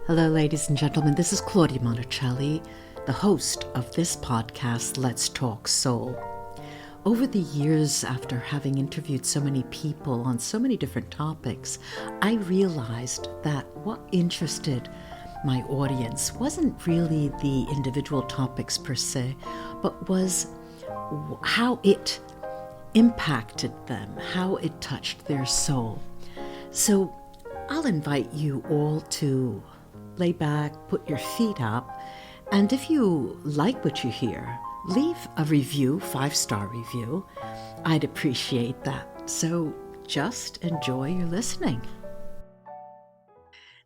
Hello, ladies and gentlemen. This is Claudia Monticelli, the host of this podcast, Let's Talk Soul. Over the years, after having interviewed so many people on so many different topics, I realized that what interested my audience wasn't really the individual topics per se, but was how it impacted them, how it touched their soul. So I'll invite you all to lay back, put your feet up, and if you like what you hear, leave a review, 5-star review. I'd appreciate that. So just enjoy your listening.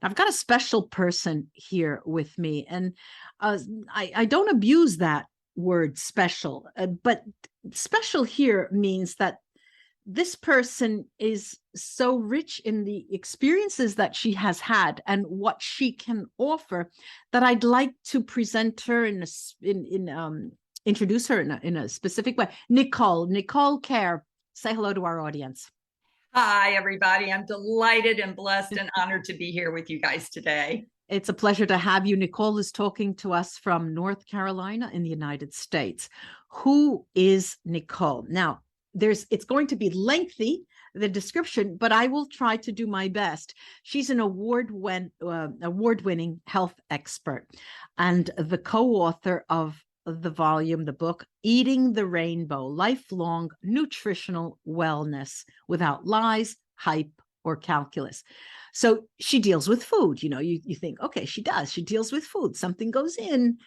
I've got a special person here with me, and I don't abuse that word special, but special here means that this person is so rich in the experiences that she has had and what she can offer that I'd like to present her introduce her in a specific way. Nicole Kerr, say hello to our audience. Hi, everybody. I'm delighted and blessed and honored to be here with you guys today. It's a pleasure to have you. Nicole is talking to us from North Carolina in the United States. Who is Nicole? Now, it's going to be lengthy, the description, but I will try to do my best. She's an award-winning health expert and the co-author of the book, Eating the Rainbow, Lifelong Nutritional Wellness Without Lies, Hype, or Calculus. So she deals with food. You think, okay, she deals with food. Something goes in,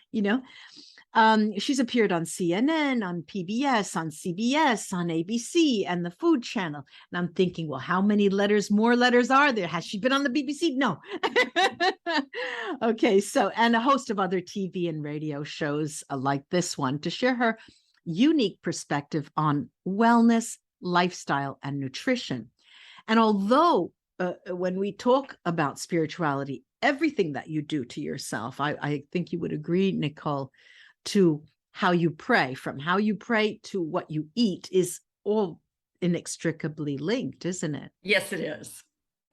she's appeared on CNN, on PBS, on CBS, on ABC, and the Food Channel. And I'm thinking, well, how many more letters are there? Has she been on the BBC? No. Okay, and a host of other TV and radio shows like this one to share her unique perspective on wellness, lifestyle, and nutrition. And although when we talk about spirituality, everything that you do to yourself, I think you would agree, Nicole, to how you pray, from how you pray to what you eat is all inextricably linked, isn't it? Yes, it is.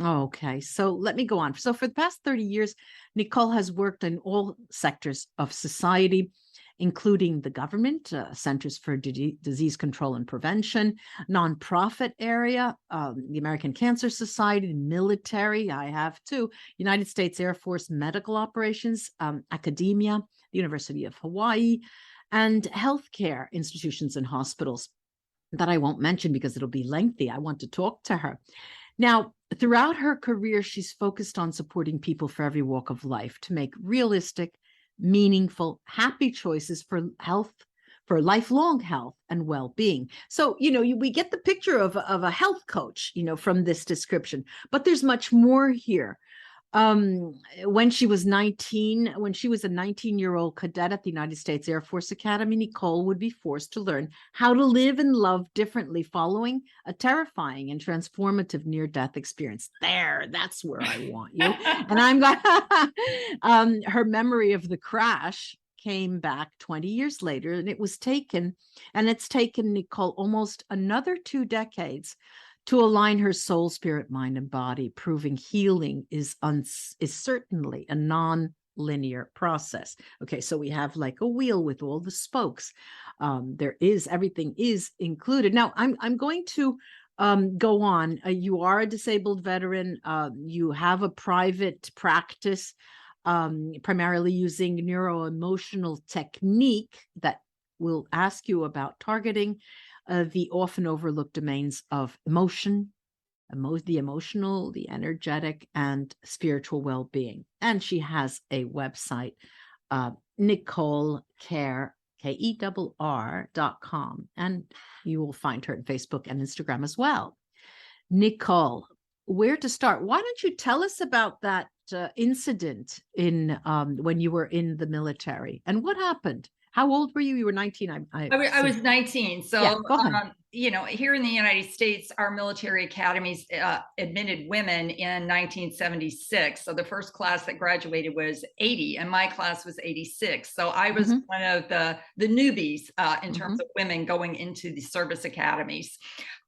Okay, so let me go on. So for the past 30 years, Nicole has worked in all sectors of society, including the government, Centers for Disease Control and Prevention, nonprofit area, the American Cancer Society, military, I have too, United States Air Force medical operations, academia, the University of Hawaii, and healthcare institutions and hospitals that I won't mention because it'll be lengthy. I want to talk to her. Now, throughout her career, she's focused on supporting people for every walk of life to make realistic, meaningful, happy choices for health, for lifelong health and well-being. So, we get the picture of a health coach, from this description, but there's much more here. When she was a 19-year-old cadet at the United States Air Force Academy, Nicole would be forced to learn how to live and love differently following a terrifying and transformative near-death experience. That's where I want you. And I'm glad her memory of the crash came back 20 years later, and it's taken Nicole almost another 2 decades to align her soul, spirit, mind, and body, proving healing is certainly a non-linear process. Okay, so we have like a wheel with all the spokes. Everything is included. Now, I'm going to go on. You are a disabled veteran. You have a private practice, primarily using neuro-emotional technique that will ask you about targeting the often overlooked domains of emotion, the emotional, the energetic, and spiritual well-being. And she has a website, Nicole Kerr, KERR.com, and you will find her on Facebook and Instagram as well. Nicole, where to start? Why don't you tell us about that incident when you were in the military and what happened? How old were you? You were 19. I was 19. So, yeah, here in the United States, our military academies admitted women in 1976. So the first class that graduated was 80, and my class was 86. So I was one of the newbies in terms of women going into the service academies.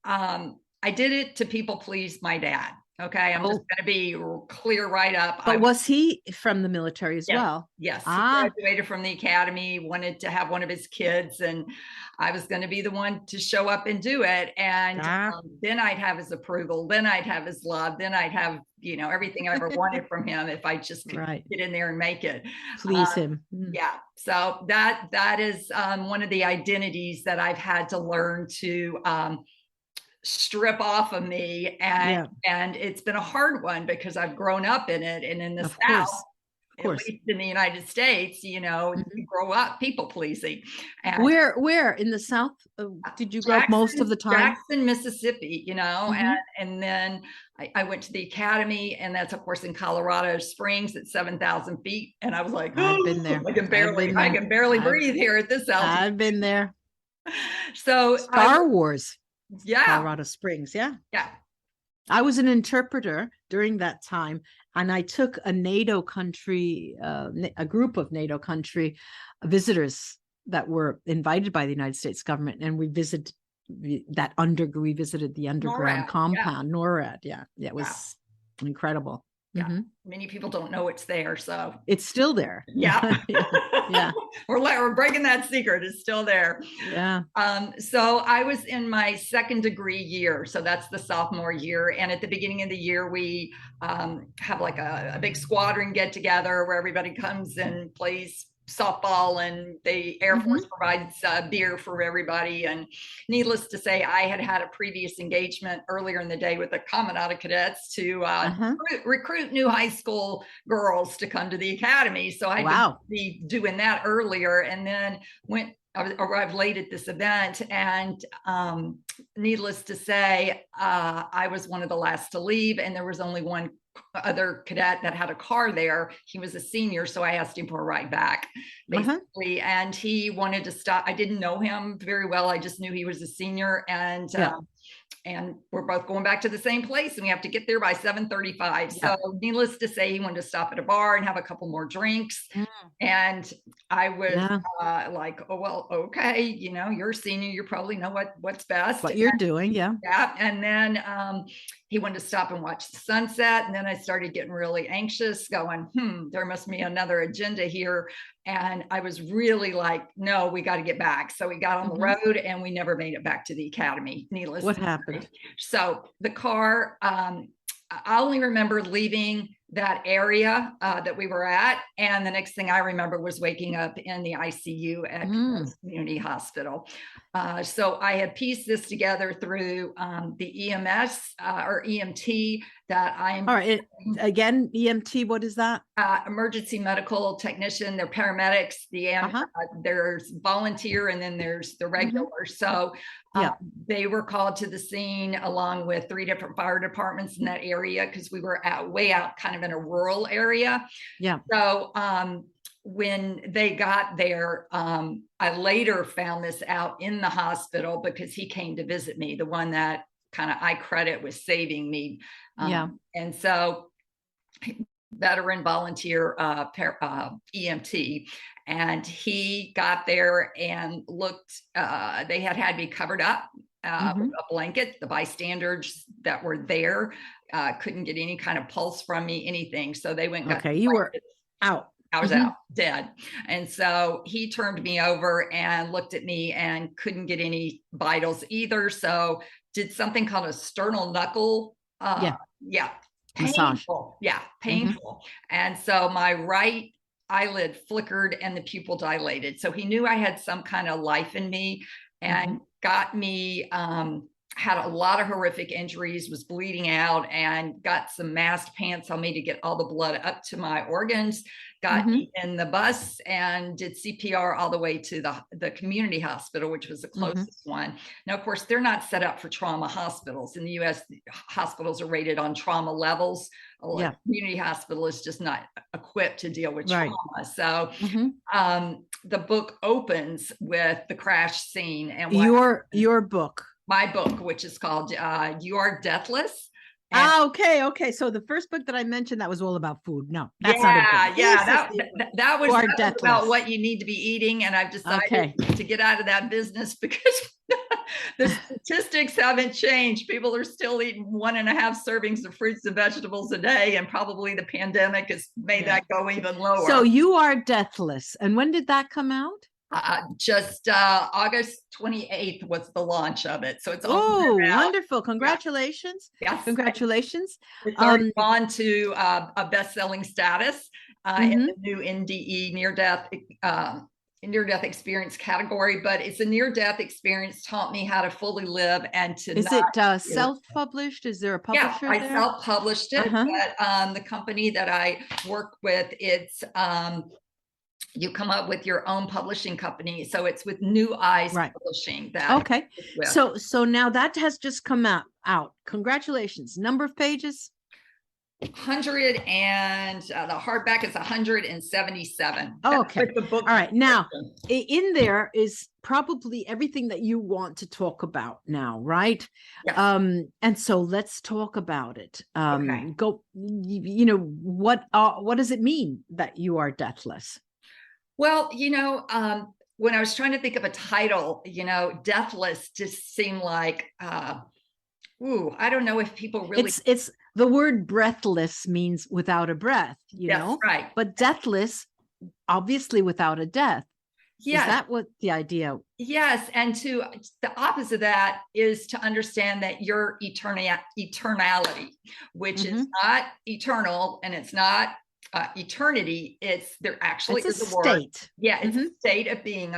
I did it to people please my dad. Okay. I'm just Oh, going to be clear right up. but was he from the military as Yes, well? yes. He Ah, graduated from the academy, wanted to have one of his kids, and I was going to be the one to show up and do it. And ah. then I'd have his approval. Then I'd have his love. Then I'd have, everything I ever wanted from him if I just could Right. get in there and make it. Please him. Mm. Yeah. So that is one of the identities that I've had to learn to strip off of me, Yeah, and it's been a hard one because I've grown up in it, and in the of South, course. Of at course. least in the United States, you Mhm. grow up people pleasing. And Where in the South did you grow up most of the time? Jackson, Mississippi, Hmm. and then I went to the academy, and that's of course in Colorado Springs at 7,000 feet. And I was like, I've been oh, there. I've been I there. can barely I've breathe here at this altitude. I've been there. So Star Wars, yeah, Colorado Springs. Yeah. yeah. I was an interpreter during that time, and I took a NATO country, a group of NATO country visitors that were invited by the United States government, and we visited we visited the underground NORAD, yeah, compound, NORAD. Yeah, yeah, it yeah, was incredible. yeah. Hmm. Many people don't know it's there, so It's still there. yeah. Yeah, yeah, We're breaking that secret. It's still there. yeah. So I was in my second degree year. So that's the sophomore year. And at the beginning of the year, we have like a big squadron get together where everybody comes and plays softball, and the Air Force Hmm. provides beer for everybody. And needless to say, I had had a previous engagement earlier in the day with the Commandant of Cadets to Uh-huh. recruit new high school girls to come to the academy. So I'd Wow. be doing that earlier, and then I arrived late at this event, and needless to say, I was one of the last to leave, and there was only one other cadet that had a car there. He was a senior, so I asked him for a ride back, basically, and he wanted to stop. I didn't know him very well. I just knew he was a senior, Yeah. and we're both going back to the same place, and we have to get there by 7:35. Yeah. So needless to say, he wanted to stop at a bar and have a couple more drinks. Mm. And I was Yeah. like, oh, well, okay, you're a senior, you probably know what's best. What you're doing. Yeah. Yeah. And then he wanted to stop and watch the sunset. And then I started getting really anxious, going, there must be another agenda here. And I was really like, no, we got to get back. So we got on the road, and we never made it back to the academy, needless What to say. happened? So the car, I only remember leaving that area that we were at. And the next thing I remember was waking up in the ICU at Community Hospital. So I had pieced this together through the EMS or EMT that I'm. All right. Again, EMT, what is that? Emergency medical technician. They're paramedics. There's volunteer, and then there's the regular. So they were called to the scene along with 3 different fire departments in that area, because we were way out kind of in a rural area. Yeah. So when they got there, I later found this out in the hospital, because he came to visit me, the one that kind of I credit with saving me. And so veteran volunteer EMT, and he got there and looked, they had me covered up with a blanket. The bystanders that were there couldn't get any kind of pulse from me, anything. So they went and got you were out. I was out, dead. And so he turned me over and looked at me and couldn't get any vitals either. So did something called a sternal knuckle. Massage. Painful. Yeah, painful. And so my right eyelid flickered and the pupil dilated. So he knew I had some kind of life in me, and got me, had a lot of horrific injuries, was bleeding out, and got some masked pants on me to get all the blood up to my organs, got me in the bus, and did CPR all the way to the community hospital, which was the closest one. Now, of course, they're not set up for trauma hospitals. In the US, hospitals are rated on trauma levels. A community hospital is just not equipped to deal with trauma. So the book opens with the crash scene. And your book. My book, which is called You Are Deathless. Okay. So the first book that I mentioned, that was all about food. No, that's not a book. That was about what you need to be eating. And I've decided to get out of that business, because The statistics haven't changed. People are still eating 1.5 servings of fruits and vegetables a day, and probably the pandemic has made that go even lower. So you are deathless. And when did that come out? Just August 28th was the launch of it. So it's wonderful. Congratulations. Yes. Congratulations. It's already gone to a best-selling status in the new NDE near-death experience category, but it's a near-death experience taught me how to fully live and to Is it self-published? Is there a publisher I there? self-published it, but the company that I work with, it's you come up with your own publishing company. So it's with New Eyes Publishing. Okay. So now that has just come out. Congratulations. Number of pages? 100, and the hardback is 177. Okay. The book. All right. Now, in there is probably everything that you want to talk about now, right? Yes. And so let's talk about it. Go. What does it mean that you are deathless? Well, when I was trying to think of a title, deathless just seemed like, I don't know if people really. It's the word breathless means without a breath, know? Right. But deathless, obviously without a death. Yes. Is that what the idea? Yes. And the opposite of that is to understand that your eternality, which is not eternal, and it's not eternity. It's a state. Yeah, it's a state of being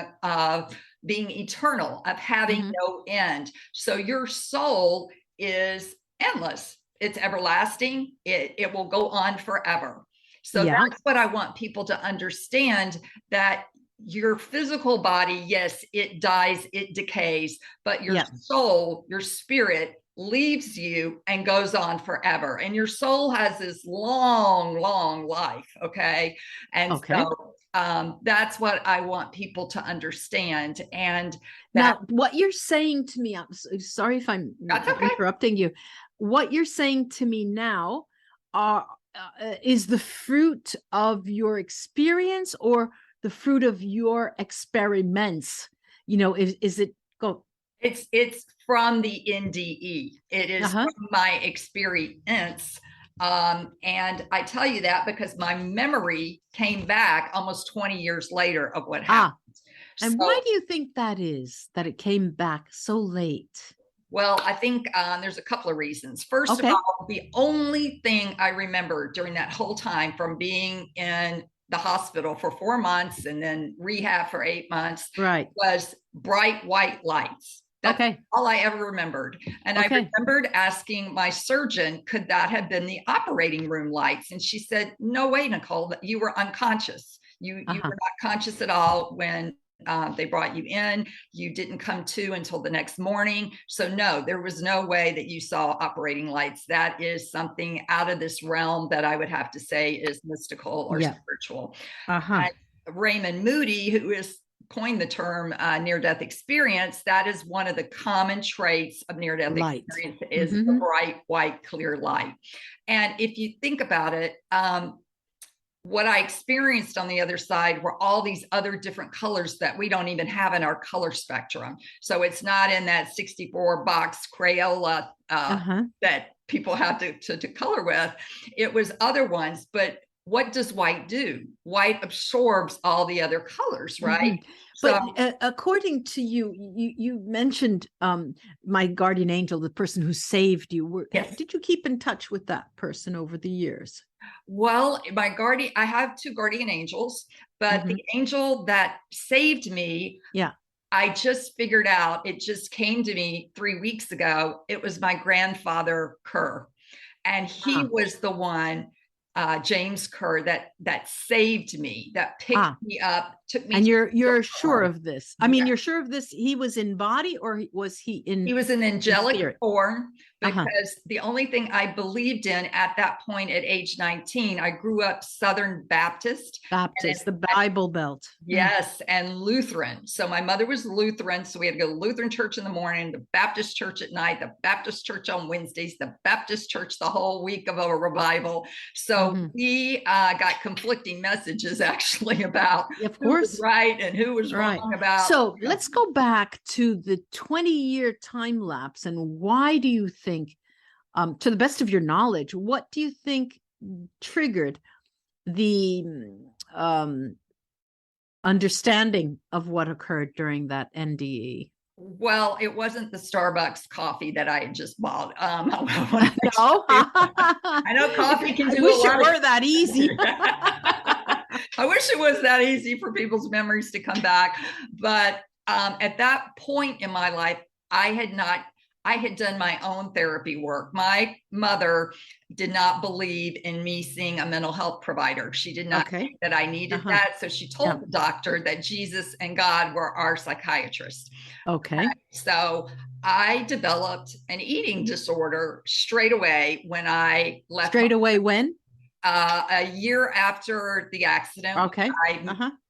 eternal, of having no end. So your soul is endless. It's everlasting. It will go on forever. So that's what I want people to understand, that your physical body, yes, it dies, it decays, but your soul, your spirit leaves you and goes on forever. And your soul has this long, long life. Okay. And so that's what I want people to understand. And now what you're saying to me, I'm sorry if I'm interrupting you. What you're saying to me now is the fruit of your experience or the fruit of your experiments? Is it go? It's from the NDE. It is from my experience. And I tell you that because my memory came back almost 20 years later of what happened. And why do you think that is, that it came back so late? Well, I think there's a couple of reasons. First of all, the only thing I remember during that whole time, from being in the hospital for 4 months and then rehab for 8 months, was bright white lights. That's all I ever remembered. And I remembered asking my surgeon, could that have been the operating room lights? And she said, no way, Nicole, that you were unconscious. You were not conscious at all when they brought you in. You didn't come to until the next morning. So no, there was no way that you saw operating lights. That is something out of this realm that I would have to say is mystical or spiritual. Raymond Moody, who is coined the term near-death experience, that is one of the common traits of near-death experience, is the bright, white, clear light. And if you think about it, what I experienced on the other side were all these other different colors that we don't even have in our color spectrum. So it's not in that 64 box Crayola that people have to color with. It was other ones, but what does white do? White absorbs all the other colors, right? But according to you, you mentioned my guardian angel, the person who saved you. Did you keep in touch with that person over the years? Well, I have 2 guardian angels, but the angel that saved me, I just figured out, it just came to me 3 weeks ago. It was my grandfather, Kerr. And he was the one, James Kerr, that saved me, that picked me up, took me. And you're sure of this? I mean, you're sure of this? He was in body, or was he in? He was an angelic form, because the only thing I believed in at that point at age 19, I grew up Southern Baptist. Baptist, the Bible Belt. Yes, and Lutheran. So my mother was Lutheran, so we had to go to Lutheran church in the morning, the Baptist church at night, the Baptist church on Wednesdays, the Baptist church the whole week of a revival. So we got conflicting messages actually about of who was right and who was wrong about. So let's go back to the 20-year time lapse, and why do you think, to the best of your knowledge, what do you think triggered the understanding of what occurred during that NDE? Well, it wasn't the Starbucks coffee that I had just bought. I know coffee can do I wish it were that easy. I wish it was that easy for people's memories to come back. But at that point in my life, I had done my own therapy work. My mother did not believe in me seeing a mental health provider. She did not think that I needed that. So she told the doctor that Jesus and God were our psychiatrist. So I developed an eating disorder straight away when I left. Straight away when? A year after the accident. I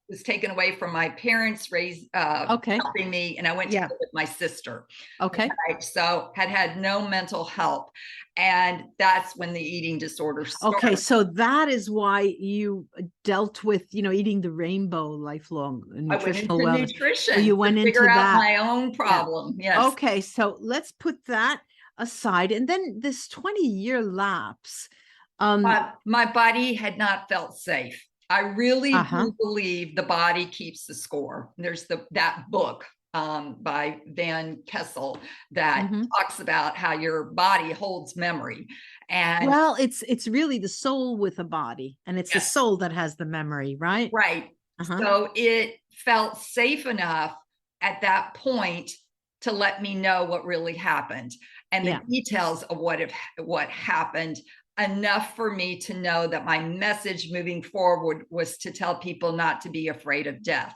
was taken away from my parents, helping me, and I went to live with my sister. So had no mental help, and that's when the eating disorder started. So that is why you dealt with, eating the rainbow lifelong nutritional wellness. Nutrition. So you went into figure out that. my own problem. Yes. Okay, so let's put that aside, and then this 20-year lapse. My body had not felt safe. I really do believe the body keeps the score. There's that book by Van Kessel that talks about how your body holds memory. And well, it's really the soul with a body, and it's the soul that has the memory, right? Right. So it felt safe enough at that point to let me know what really happened and the details of what happened, enough for me to know that my message moving forward was to tell people not to be afraid of death.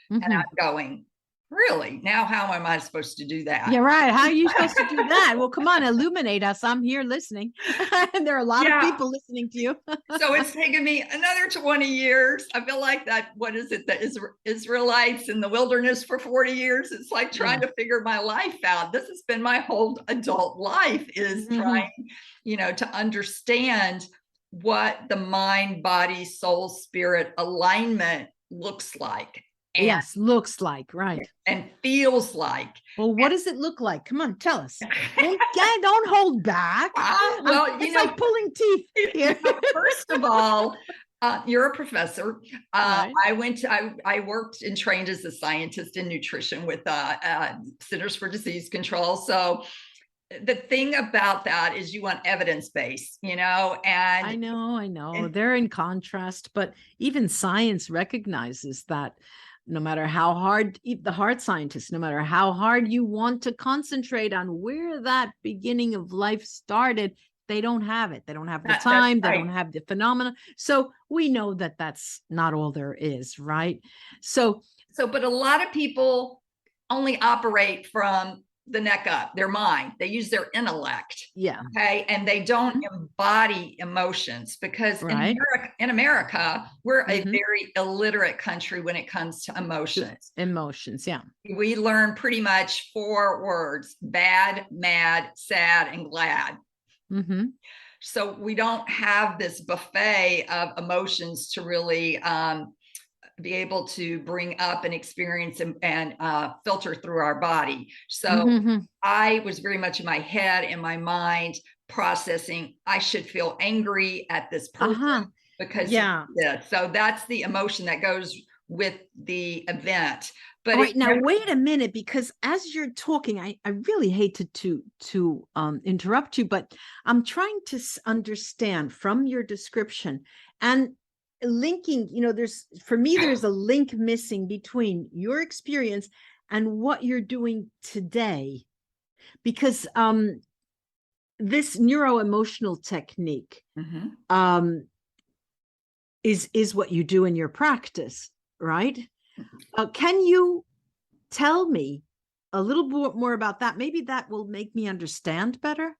And I'm going, really? Now how am I supposed to do that? Yeah, right. How are you supposed to do that? Well, come on, illuminate us. I'm here listening. And there are a lot of people listening to you. So it's taken me another 20 years. I feel like that, what is it, the Israelites in the wilderness for 40 years? It's like trying to figure my life out. This has been my whole adult life, is trying, to understand what the mind, body, soul, spirit alignment looks like. Looks like, right. And feels like. Well, what does it look like? Come on, tell us. Don't hold back. It's like pulling teeth here. First of all, you're a professor. I worked and trained as a scientist in nutrition with Centers for Disease Control. So the thing about that is you want evidence-based, and I know. They're in contrast, but even science recognizes that no matter how hard, the hard scientists, no matter how hard you want to concentrate on where that beginning of life started, they don't have it. They don't have the time. They don't have the phenomena. So we know that that's not all there is, right? But a lot of people only operate from the neck up, their mind. They use their intellect. And they don't embody emotions, because in America, we're a very illiterate country when it comes to emotions. We learn pretty much 4 words: bad, mad, sad, and glad. So we don't have this buffet of emotions to really be able to bring up and experience and filter through our body. So I was very much in my head, in my mind, processing, I should feel angry at this person because so that's the emotion that goes with the event. But now wait a minute, because as you're talking, I really hate to interrupt you, but I'm trying to understand from your description and linking, there's a link missing between your experience and what you're doing today, because this neuro-emotional technique is what you do in your practice, right? Can you tell me a little bit more about that? Maybe that will make me understand better.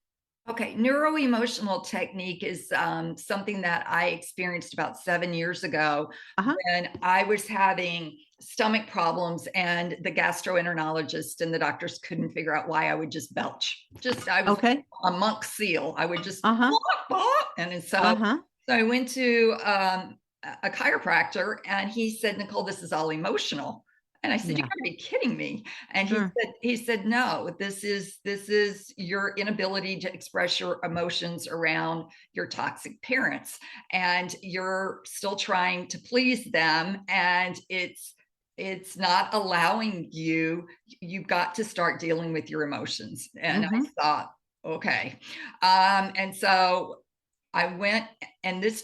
Okay, neuroemotional technique is something that I experienced about 7 years ago Uh-huh. when I was having stomach problems, and the gastroenterologist and the doctors couldn't figure out why I would just belch. Just I was Okay. like a monk seal. I would just Uh-huh. and so Uh-huh. so I went to a chiropractor, and he said, Nicole, this is all emotional. And I said, you Yeah. gotta be kidding me. And Sure. he said, no, this is your inability to express your emotions around your toxic parents. And you're still trying to please them. And it's not allowing you, you've got to start dealing with your emotions. And I Mm-hmm. thought, okay. And so I went, and this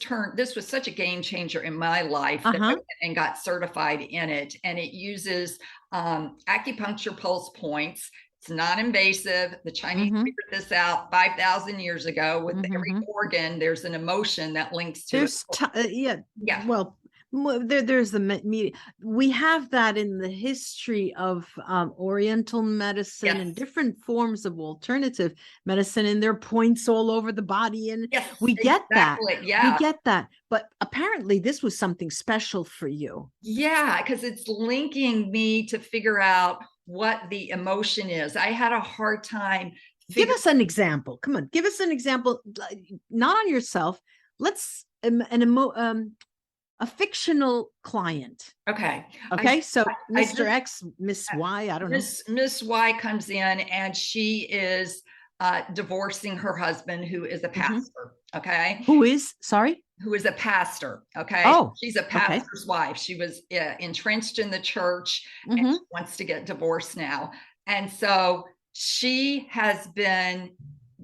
was such a game changer in my life that I Uh-huh. went and got certified in it. And it uses acupuncture pulse points. It's non-invasive. The Chinese Mm-hmm. figured this out 5,000 years ago. With every Mm-hmm. organ, there's an emotion that links to it. Yeah, Yeah. well, there's the media. We have that in the history of Oriental medicine and Yes. different forms of alternative medicine, and there are points all over the body, and Yes. we get that. Exactly. We Yeah. get that. But apparently, this was something special for you. Yeah, because it's linking me to figure out what the emotion is. I had a hard time Give figuring. us an example. Come on, give us an example. Not on yourself. Let's a fictional client. Okay. Okay, so I Mr. just X, Miss Y, I don't know. Miss Y comes in, and she is divorcing her husband, who is a Mhm. pastor. Okay, Who is? Sorry? who is a pastor. Okay, Oh, she's a okay. pastor's wife. She was entrenched in the church, and she Mhm. wants to get divorced now. And so she has been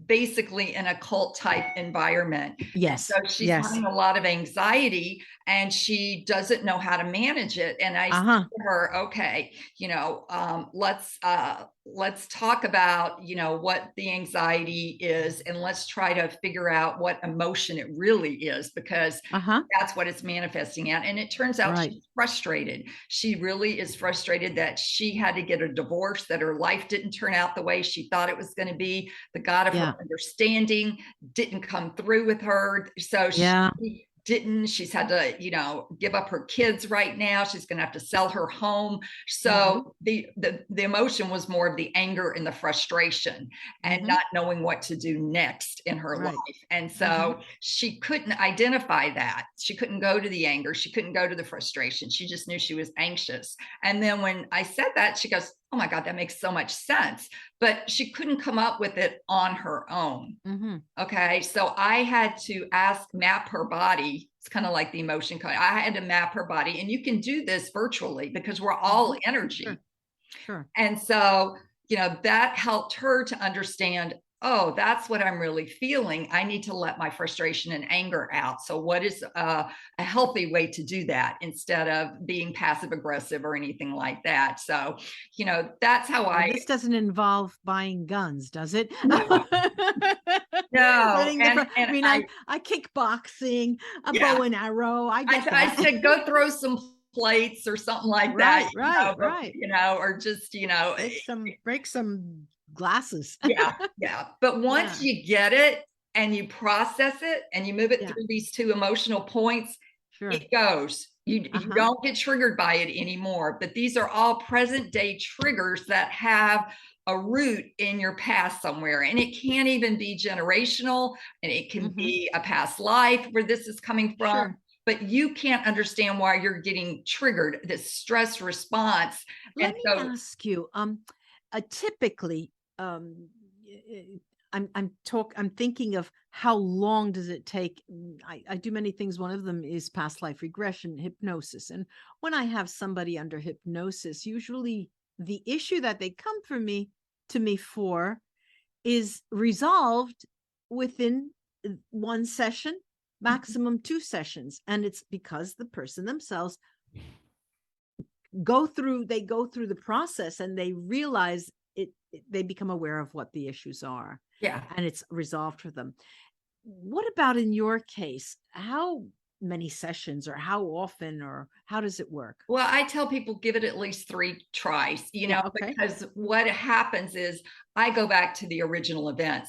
basically in a cult type environment. And so Yes, she's yes. having a lot of anxiety, and she doesn't know how to manage it. And I said Uh-huh. to her, okay, let's talk about, what the anxiety is, and let's try to figure out what emotion it really is, because Uh-huh. that's what it's manifesting at. And it turns out Right. she's frustrated. She really is frustrated that she had to get a divorce, that her life didn't turn out the way she thought it was going to be. The God of her Yeah. understanding didn't come through with her. So Yeah. she's had to, give up her kids right now. She's going to have to sell her home. Mhm. So the emotion was more of the anger and the frustration, and Mhm. not knowing what to do next in her life. Right. And Mhm. so she couldn't identify that. She couldn't go to the anger. She couldn't go to the frustration. She just knew she was anxious. And then when I said that, she goes, oh my God, that makes so much sense. But she couldn't come up with it on her own. Mhm. Okay. So I had to map her body. It's kind of like the emotion code. I had to map her body. And you can do this virtually because we're all Mhm. Sure. energy. Sure. And so, that helped her to understand, oh, that's what I'm really feeling. I need to let my frustration and anger out. So, what is a healthy way to do that instead of being passive aggressive or anything like that? So, that's how Well, I. this doesn't involve buying guns, does it? No, no. Letting And I mean, I kickboxing, a yeah, bow and arrow. I get I that. said, go throw some plates or something like that, Right, right, right. or just, Break some glasses. yeah, yeah. But once Yeah, you get it and you process it and you move it yeah, through these two emotional points, sure. it goes. You Uh-huh. don't get triggered by it anymore. But these are all present day triggers that have a root in your past somewhere. And it can't even be generational, and it can Mm-hmm. be a past life where this is coming from. Sure. But you can't understand why you're getting triggered, this stress response. Let And me so, ask you, typically, um, I'm thinking of how long does it take? I do many things. One of them is past life regression, hypnosis. And when I have somebody under hypnosis, usually the issue that they come to me for is resolved within one session, maximum two sessions. And it's because the person themselves they go through the process and they realize they become aware of what the issues are, yeah. and it's resolved for them. What about in your case? How many sessions, or how often, or how does it work? Well, I tell people give it at least 3 tries, Yeah, okay. because what happens is I go back to the original event.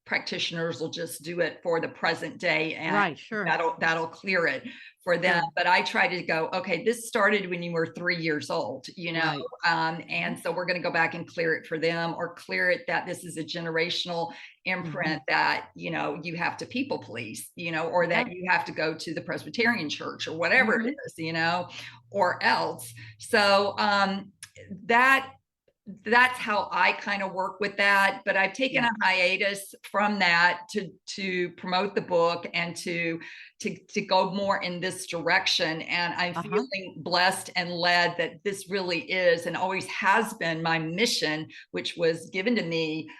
practitioners will just do it for the present day, and Right. Sure. that'll clear it for them. Sure. But I try to go, okay, this started when you were 3 years old, Right. and so we're going to go back and clear it for them, or clear it that this is a generational imprint that, you have to people please, or that Yeah. you have to go to the Presbyterian church or whatever it Mhm. is, or else. So that that's how I kind of work with that. But I've taken Yeah. a hiatus from that to promote the book and to go more in this direction. And I'm Uh-huh. feeling blessed and led that this really is and always has been my mission, which was given to me,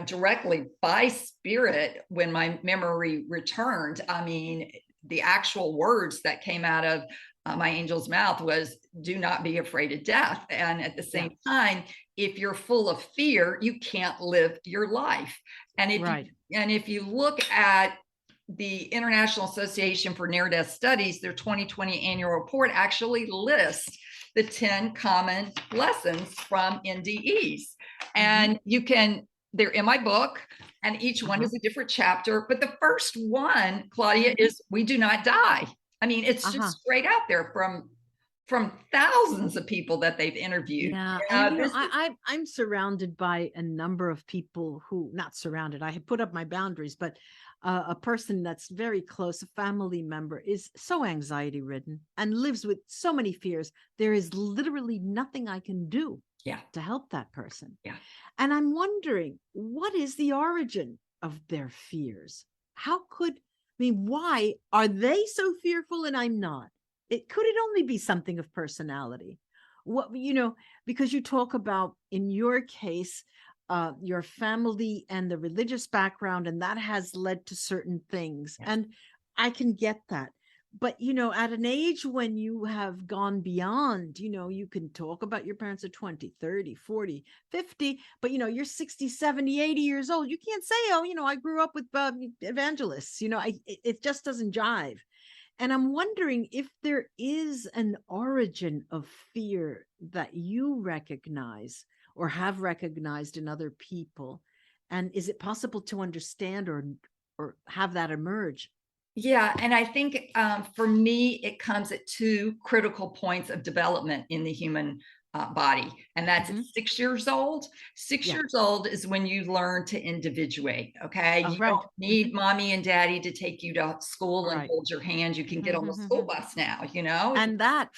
directly by Spirit when my memory returned. I mean, the actual words that came out of my angel's mouth was, do not be afraid of death. And at the Yeah. same time, if you're full of fear, you can't live your life. And Right. if you look at the International Association for Near-Death Studies, their 2020 annual report actually lists the 10 common lessons from NDEs. And they're in my book, and each one is a different chapter. But the first one, Claudia, is we do not die. I mean, it's just straight out there from thousands of people that they've interviewed. Yeah. And This is I'm surrounded by a number of people who, not surrounded, I have put up my boundaries, but a person that's very close, a family member, is so anxiety ridden and lives with so many fears. There is literally nothing I can do yeah, to help that person. yeah. And I'm wondering, what is the origin of their fears? Why are they so fearful and I'm not? Could it only be something of personality? Because you talk about, in your case, your family and the religious background, and that has led to certain things. Yes. And I can get that. But, at an age when you have gone beyond, you can talk about your parents at 20, 30, 40, 50, but, you're 60, 70, 80 years old. You can't say, oh, I grew up with evangelists. It just doesn't jive. And I'm wondering if there is an origin of fear that you recognize or have recognized in other people. And is it possible to understand or have that emerge? Yeah, and I think for me, it comes at two critical points of development in the human body, and that's at 6 years old. Six Yeah. years old is when you learn to individuate. Okay, Oh, you right. don't need mommy and daddy to take you to school and Right. hold your hand. You can get on the school bus now. And that,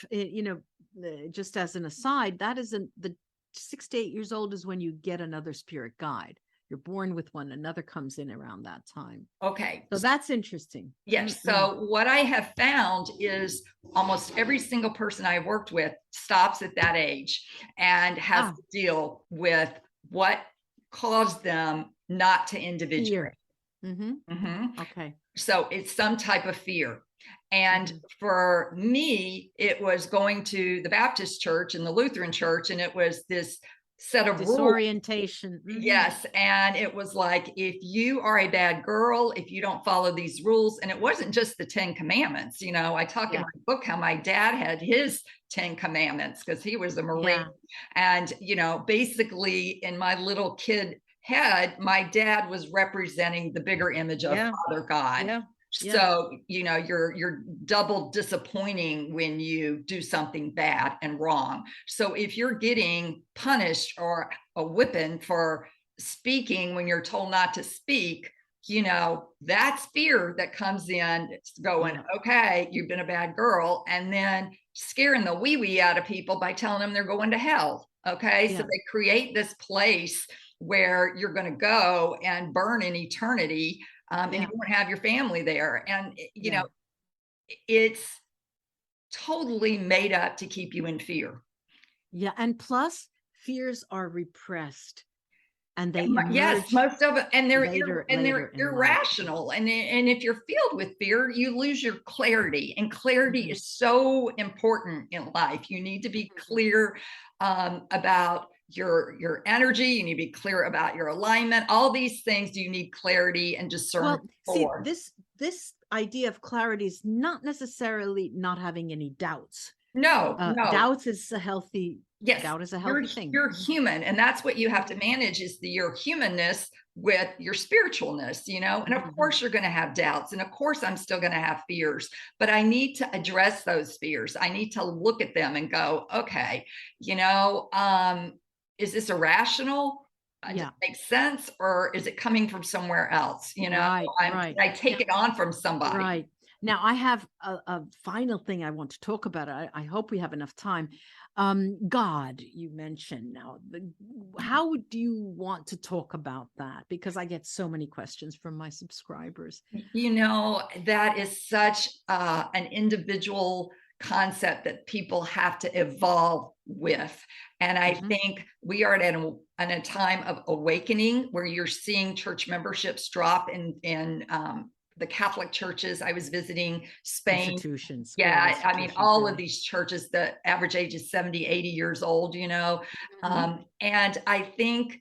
just as an aside, that isn't the 6 to 8 years old is when you get another spirit guide. You're born with one, another comes in around that time. Okay. So that's interesting. Yes. So what I have found is almost every single person I have worked with stops at that age and has to deal with what caused them not to individuate. Okay. So it's some type of fear. And for me, it was going to the Baptist church and the Lutheran church, and it was this set of disorientation. rules. Yes. And it was like, if you are a bad girl, if you don't follow these rules, and it wasn't just the 10 commandments, I talk in my book how my dad had his 10 commandments because he was a Marine. And, basically in my little kid head, my dad was representing the bigger image of Father God. So, you're double disappointing when you do something bad and wrong. So if you're getting punished or a whipping for speaking when you're told not to speak, that's fear that comes in. It's going, okay, you've been a bad girl. And then scaring the wee out of people by telling them they're going to hell. Okay. So they create this place where you're going to go and burn in eternity. And you won't have your family there. And, it's totally made up to keep you in fear. Yeah. And plus, fears are repressed. And they yes, most of it, and they're they're irrational. And if you're filled with fear, you lose your clarity. And clarity is so important in life. You need to be clear about your energy. You need to be clear about your alignment. All these things you need clarity and discernment for. This idea of clarity is not necessarily not having any doubts. No. Doubts is a healthy Yes, Doubt is a you're healthy thing. you're human, and that's what you have to manage is your humanness with your spiritualness, and of Mhm. course you're going to have doubts, and of course I'm still going to have fears, but I need to address those fears. I need to look at them and go, okay, is this irrational? Does it Yeah. make sense, or is it coming from somewhere else? Right. Did Right. I take it on from somebody? Right. Now, I have a final thing I want to talk about. I hope we have enough time. God, you mentioned now. How do you want to talk about that? Because I get so many questions from my subscribers. That is such an individual concept that people have to evolve with. And I Mhm. think we are at a time of awakening where you're seeing church memberships drop in the Catholic churches. I was visiting Spain. Institutions, all Yeah, I mean, institutions, all of really. these churches, the average age is 70, 80 years old, Mhm. and I think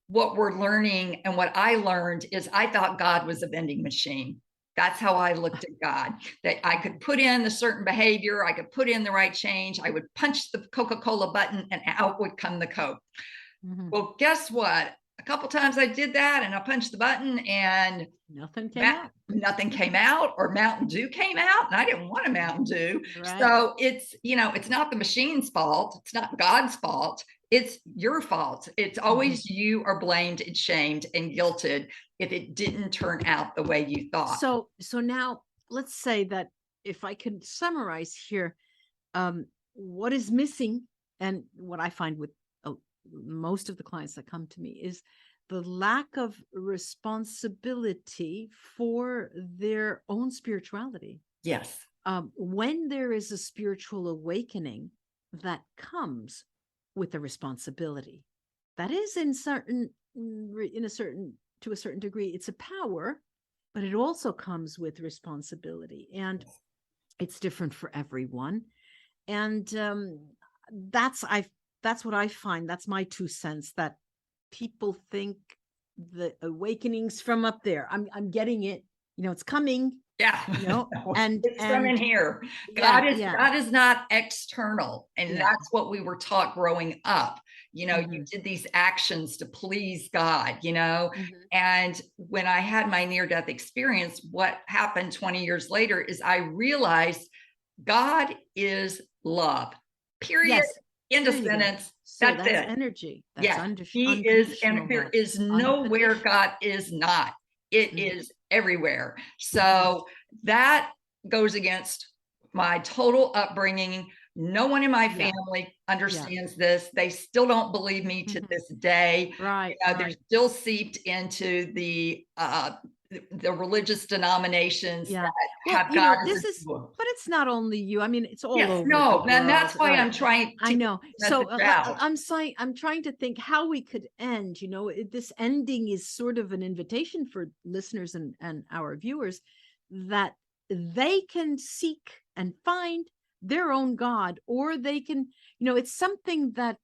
what we're learning and what I learned is I thought God was a vending machine. That's how I looked at God, that I could put in the certain behavior, I could put in the right change, I would punch the Coca-Cola button and out would come the Coke. Mhm. Well, guess what? A couple times I did that and I punched the button and Nothing came out. nothing came out, or Mountain Dew came out and I didn't want a Mountain Dew. Right. So it's not the machine's fault. It's not God's fault. It's your fault. It's Mhm. always you are blamed and shamed and guilted if it didn't turn out the way you thought. So now let's say that if I could summarize here, what is missing, and what I find with uh, most of the clients that come to me, is the lack of responsibility for their own spirituality. Yes. When there is a spiritual awakening, that comes with a responsibility. That is in a certain to a certain degree, it's a power, but it also comes with responsibility, and it's different for everyone. And that's I that's what I find. That's my 2 cents. That people think the awakenings from up there. I'm getting it. It's coming. Yeah. And It's from in here. yeah, yeah. God is not external. And Yeah. that's what we were taught growing up. You Hmm. did these actions to please God. Hmm. And when I had my near-death experience, what happened 20 years later is I realized God is love. Period. Yes. End of There you go. sentence. So That's that's it. energy. That's Yes, he is, and unconditional there love. is nowhere Unconditional. God is not. It Mhm. is everywhere. Mhm. So that goes against my total upbringing. No one in my Yeah. family Yeah. understands this. They still don't believe me to Mhm. this day. Right. They're Right. still seeped into the religious denominations Yeah. that Well, have God as a but it's not only you. I mean, it's all yes, over the no, and world, that's why right? I'm trying I to get know. the So message out. I'm trying to think how we could end. This ending is sort of an invitation for listeners and our viewers, that they can seek and find their own God, or they can, it's something that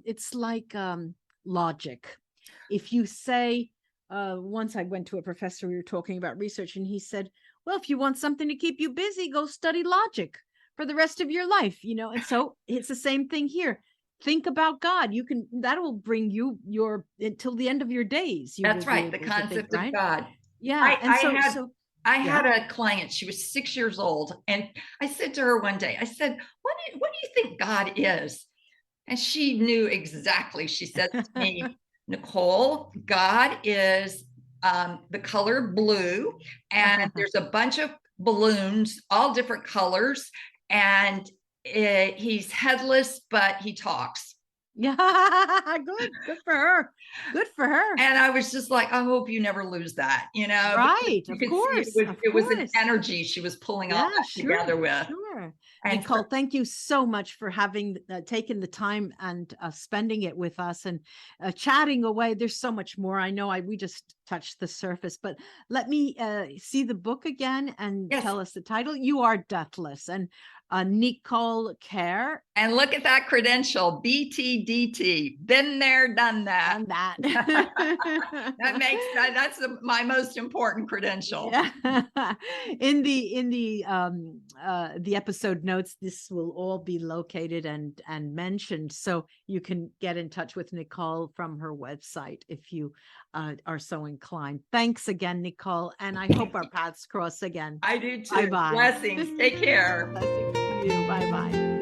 it's like logic. If you say, once I went to a professor, we were talking about research, and he said, well, if you want something to keep you busy, go study logic for the rest of your life, and so it's the same thing here. Think about God. That will bring you until the end of your days. You will That's be right, the able to think, concept of right? God. Yeah. I And I so, had I yeah. had a client, she was 6 years old, and I said to her one day, I said, what do you think God is?" And she knew exactly. She said to me, "Nicole, God is, the color blue, and there's a bunch of balloons, all different colors, and, he's headless, but he talks." Yeah. Good for her. Good for her. And I was just like, I hope you never lose that, because Right. you Of could see course. Of it was an course. energy she was pulling all Yeah, that together sure, with. sure. And Nicole, thank you so much for having taken the time and spending it with us and chatting away. There's so much more. I know we just touched the surface, but let me see the book again and yes, tell us the title. You Are Deathless. And Nicole Kerr. And look at that credential, BTDT. Been there, done that. And that. That's my most important credential. Yeah. In the episode notes, this will all be located and mentioned, so you can get in touch with Nicole from her website if you are so inclined. Thanks again, Nicole, and I hope our paths cross again. I do too. Bye-bye. Blessings. Take care. Blessings to you. Bye-bye.